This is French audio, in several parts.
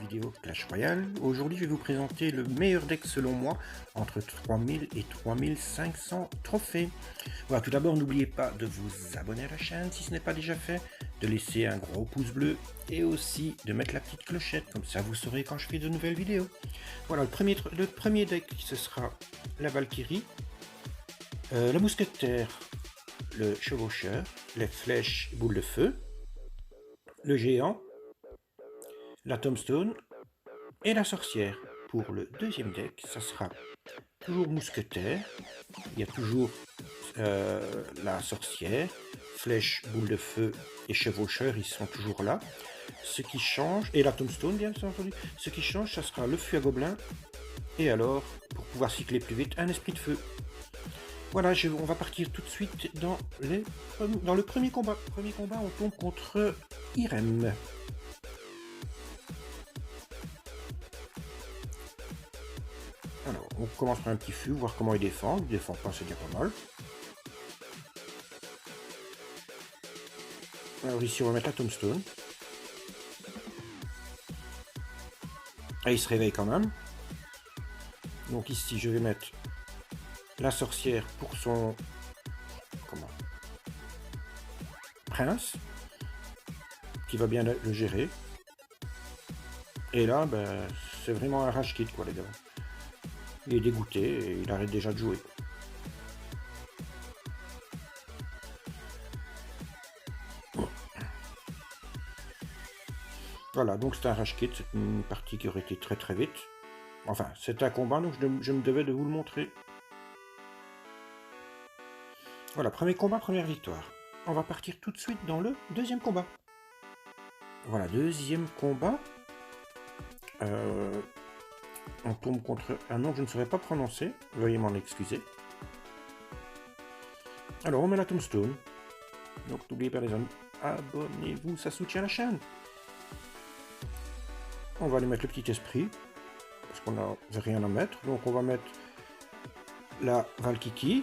vidéo Clash Royale. Aujourd'hui, je vais vous présenter le meilleur deck selon moi entre 3000 et 3500 trophées. Voilà, tout d'abord, n'oubliez pas de vous abonner à la chaîne si ce n'est pas déjà fait, de laisser un gros pouce bleu et aussi de mettre la petite clochette, comme ça vous saurez quand je fais de nouvelles vidéos. Voilà, le premier deck, ce sera la Valkyrie, la mousquetaire, le chevaucheur, les flèches boules de feu, le géant, la tombstone et la sorcière. Pour le deuxième deck, ça sera toujours mousquetaire, il y a toujours la sorcière, flèche, boule de feu et chevaucheur, ils sont toujours là. Ce qui change, et la tombstone bien entendu, ce qui change, ça sera le fût à gobelin, et alors, pour pouvoir cycler plus vite, un esprit de feu. Voilà, on va partir tout de suite dans le premier combat. Premier combat, on tombe contre Irem. Alors, on commence par un petit fût, voir comment il défend. Il défend pas, c'est déjà pas mal. Alors ici, on va mettre la tombstone. Ah, il se réveille quand même. Donc ici, je vais mettre la sorcière pour son prince, qui va bien le gérer. Et là, ben, c'est vraiment un rage kit, quoi, les gars. Il est dégoûté et il arrête déjà de jouer. Voilà, donc c'est un rage kit, c'est une partie qui aurait été très vite. Enfin, c'est un combat, donc je me devais de vous le montrer. Voilà, premier combat, première victoire. On va partir tout de suite dans le deuxième combat. Voilà, deuxième combat. On tombe contre un nom que je ne saurais pas prononcer. Veuillez m'en excuser. Alors, on met la tombstone. Donc, n'oubliez pas les amis, abonnez-vous, ça soutient la chaîne. On va aller mettre le petit esprit, parce qu'on n'a rien à mettre. Donc, on va mettre la Valkyrie.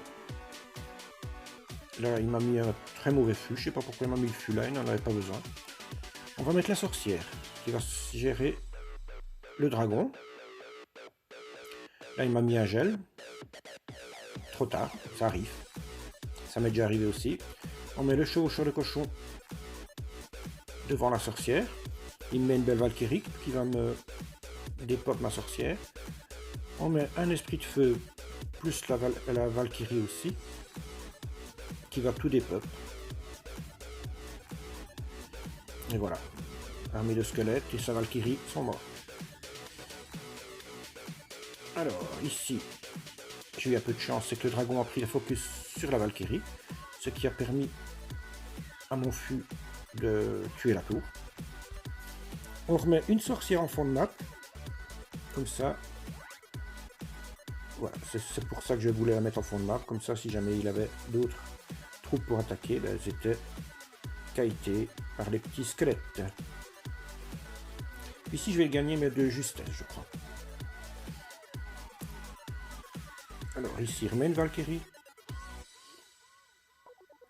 Là, il m'a mis un très mauvais fût. Je sais pas pourquoi il m'a mis le fût là, il n'en avait pas besoin. On va mettre la sorcière, qui va gérer le dragon. Là, il m'a mis un gel. Trop tard, ça arrive. Ça m'est déjà arrivé aussi. On met le chevaucheur de cochon devant la sorcière. Il me met une belle Valkyrie qui va me dépop ma sorcière. On met un esprit de feu plus la Valkyrie aussi, qui va tout dépop. Et voilà. L'armée de squelettes et sa Valkyrie sont morts. Alors, ici, j'ai eu un peu de chance, c'est que le dragon a pris le focus sur la Valkyrie, ce qui a permis à mon fût de tuer la tour. On remet une sorcière en fond de map, comme ça. Voilà, c'est pour ça que je voulais la mettre en fond de map, comme ça si jamais il avait d'autres troupes pour attaquer, ben, elles étaient kitées par les petits squelettes. Ici je vais le gagner mais de justesse je crois. Alors ici, je remets une Valkyrie.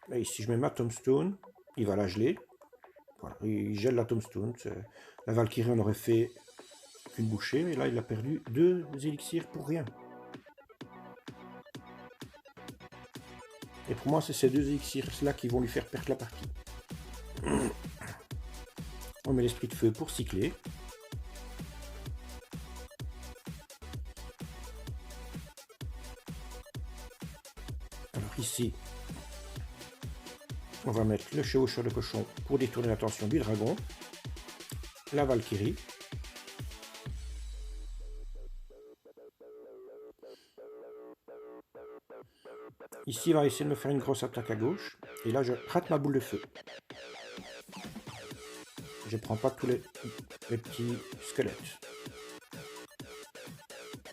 Là, ici, je mets ma tombstone. Il va la geler. Voilà, il gèle la tombstone. La Valkyrie, on aurait fait qu'une bouchée, mais là, il a perdu 2 élixirs pour rien. Et pour moi, c'est ces 2 élixirs-là qui vont lui faire perdre la partie. On met l'esprit de feu pour cycler. Alors ici, on va mettre le chevaucheur de cochon pour détourner l'attention du dragon. La Valkyrie. Ici, il va essayer de me faire une grosse attaque à gauche. Et là, je rate ma boule de feu. Je prends pas tous les petits squelettes.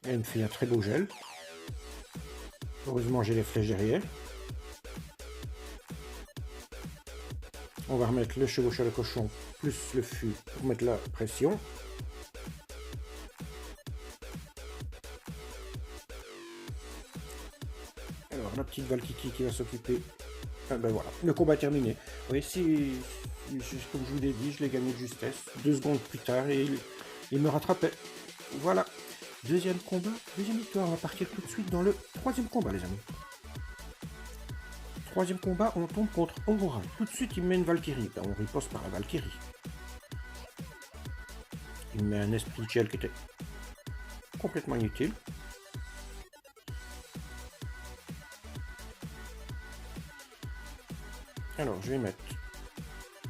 Et il me fait un très beau gel. Heureusement, j'ai les flèches derrière. On va remettre le chevaucheur de cochon plus le fût pour mettre la pression. Alors, la petite Valkyrie qui va s'occuper. Ah ben voilà, le combat est terminé. Vous voyez, comme je vous l'ai dit, je l'ai gagné de justesse. 2 secondes plus tard et Il me rattrapait. Voilà. Deuxième combat, deuxième victoire. On va partir tout de suite dans le troisième combat, les amis. Troisième combat, on tombe contre Aurora. Tout de suite, il me met une Valkyrie. Ben, on riposte par la Valkyrie. Il me met un esprit gel qui était complètement inutile. Alors, je vais mettre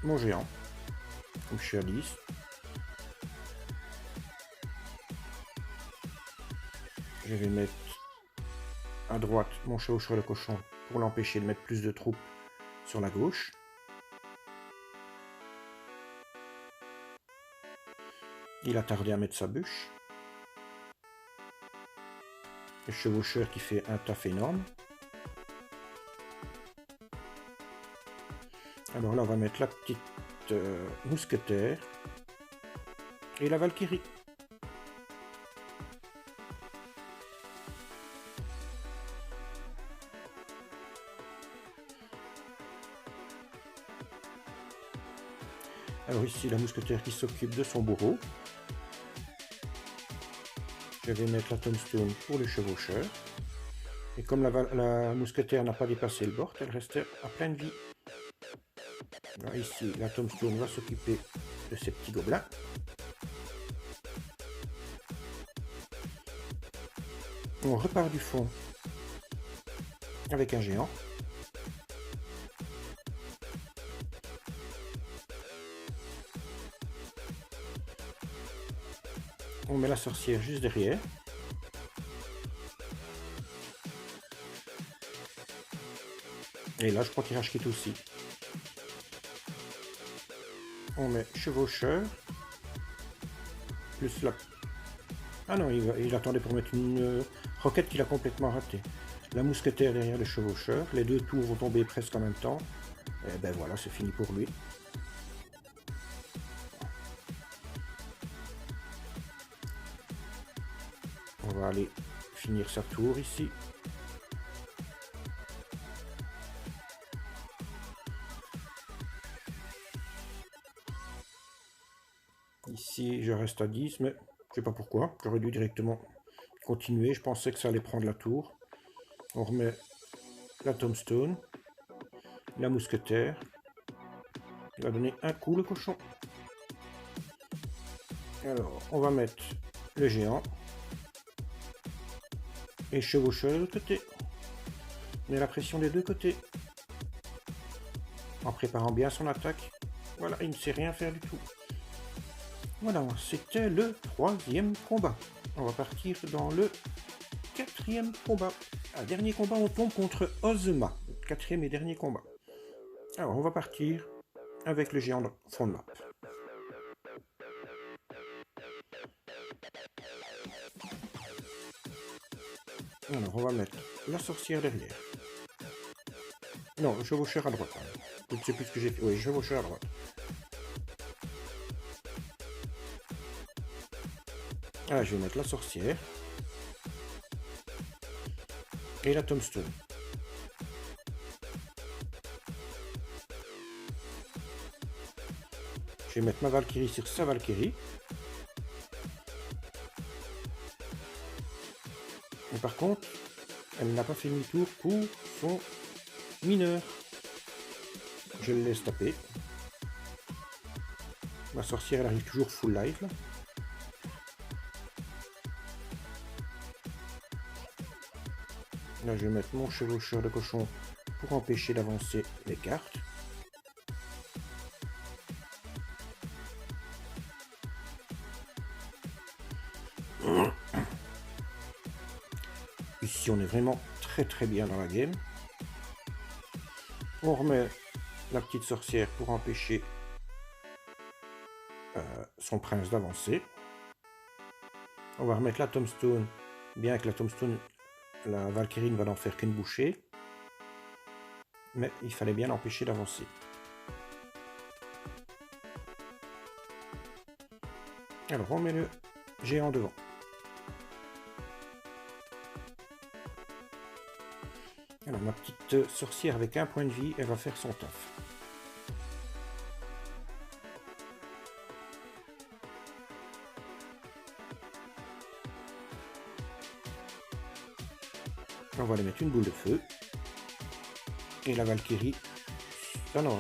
mon géant. Comme je suis à 10. Je vais mettre à droite mon chevaucheur de cochon pour l'empêcher de mettre plus de troupes sur la gauche. Il a tardé à mettre sa bûche. Le chevaucheur qui fait un taf énorme. Alors là, on va mettre la petite mousquetaire et la Valkyrie. Alors ici, la mousquetaire qui s'occupe de son bourreau. Je vais mettre la tombstone pour le chevaucheur. Et comme la mousquetaire n'a pas dépassé le bord, elle restait à pleine vie. Alors ici, la tombstone va s'occuper de ces petits gobelins. On repart du fond avec un géant. On met la sorcière juste derrière. Et là, je crois qu'il rage quitte aussi. On met chevaucheur. Plus la... Ah non, il attendait pour mettre une roquette qu'il a complètement ratée. La mousquetaire derrière le chevaucheur. Les deux tours vont tomber presque en même temps. Et ben voilà, c'est fini pour lui. On va aller finir sa tour ici. Ici, je reste à 10, mais je sais pas pourquoi. J'aurais dû directement continuer. Je pensais que ça allait prendre la tour. On remet la tombstone, la mousquetaire. Il va donner un coup le cochon. Alors, on va mettre le géant. Et chevaucheur de l'autre côté. Mais la pression des deux côtés. En préparant bien son attaque. Voilà, il ne sait rien faire du tout. Voilà, c'était le troisième combat. On va partir dans le quatrième combat. Dernier combat, on tombe contre Ozma. Quatrième et dernier combat. Alors, on va partir avec le géant de fond de map. Alors, on va mettre la sorcière derrière. Non, le chevaucheur à droite. Je ne sais plus ce que j'ai fait. Oui, chevaucheur à droite. Ah, je vais mettre la sorcière. Et la tombstone. Je vais mettre ma Valkyrie sur sa Valkyrie. Mais par contre, elle n'a pas fait demi-tour pour son mineur. Je le laisse taper. Ma sorcière, elle arrive toujours full life. Là. Là, je vais mettre mon chevaucheur de cochon pour empêcher d'avancer les cartes. Ici, on est vraiment très bien dans la game. On remet la petite sorcière pour empêcher son prince d'avancer. On va remettre la tombstone, bien que la tombstone, la Valkyrie ne va n'en faire qu'une bouchée. Mais il fallait bien l'empêcher d'avancer. Alors on met le géant devant. Alors ma petite sorcière avec un point de vie, elle va faire son taf. On va aller mettre une boule de feu. Et la Valkyrie... Ah non,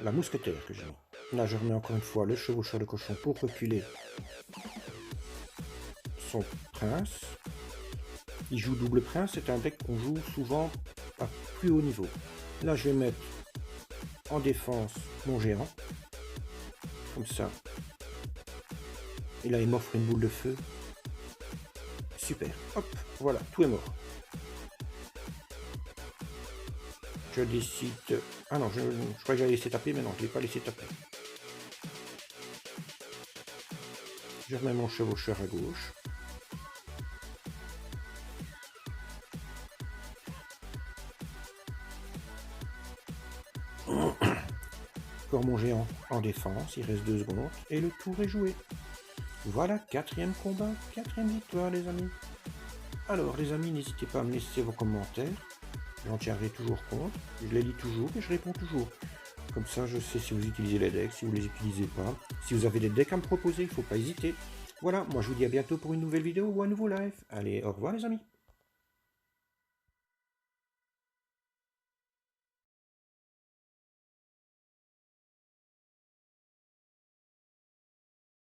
la mousquetaire que j'ai mis. Là, je remets encore une fois le chevaucheur de cochon pour reculer son prince. Il joue double prince, c'est un deck qu'on joue souvent à plus haut niveau. Là, je vais mettre en défense mon géant. Comme ça. Et là, il m'offre une boule de feu. Super. Hop, voilà, tout est mort. Je décide... Ah non, je crois que j'allais laisser taper, mais non, je ne l'ai pas laissé taper. Je remets mon chevaucheur à gauche. Encore mon géant en défense, il reste 2 secondes, et le tour est joué. Voilà, 4e combat, 4e victoire les amis. Alors les amis, n'hésitez pas à me laisser vos commentaires, j'en tiendrai toujours compte, je les lis toujours et je réponds toujours. Comme ça je sais si vous utilisez les decks, si vous les utilisez pas. Si vous avez des decks à me proposer, il ne faut pas hésiter. Voilà, moi je vous dis à bientôt pour une nouvelle vidéo ou un nouveau live. Allez, au revoir les amis.